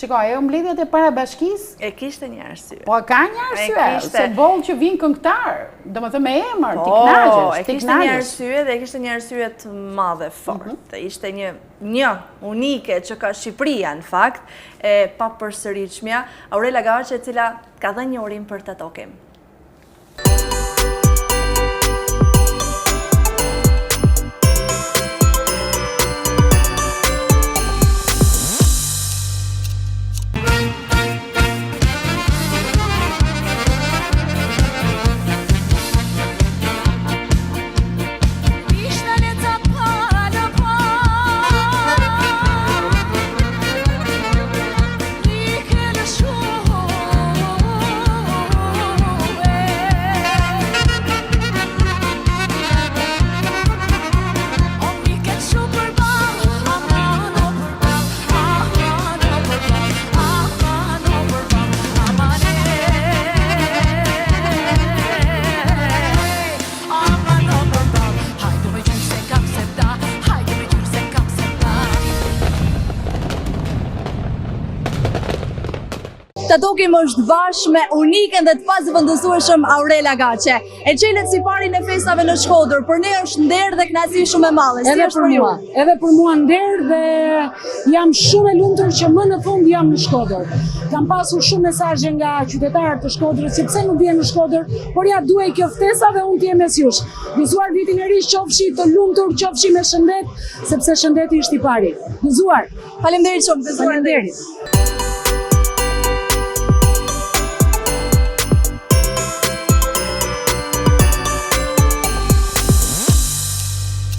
shikoj, ajo mbledhjet e para bashkisë E kishte një arsye. po ka një arsye, se boll që vinë këngëtar, domethënë me emër, ti kënaqesh, E kishte një arsye dhe e kishte një arsye të madhe fort. Ishte një unike që ka Shqipëria në fakt, e papërsëritshmja, Aurela Gaçe, e cila ka dhënë një urim për të tokim. Të tokim është bashkë me uniken dhe të pazëvendësueshëm Aurela Gaçe, e cilët si pari në festave në Shkodër, për ne është nder dhe kënaqësi shumë e madhe. Edhe për mua nder dhe jam shumë e lumtur që më në fund jam në Shkodër. Kam pasur shumë mesazhe nga qytetarët të Shkodrës, sepse nuk vjen në Shkodër, por ja duaj kjo ftesa dhe unë të jem mes jush. Gëzuar vitin e ri, qofshi të lumtur, qofshi me shëndet, sepse shëndeti është i pari. Gëzuar. Faleminderit shumë, gëzuar. Faleminderit.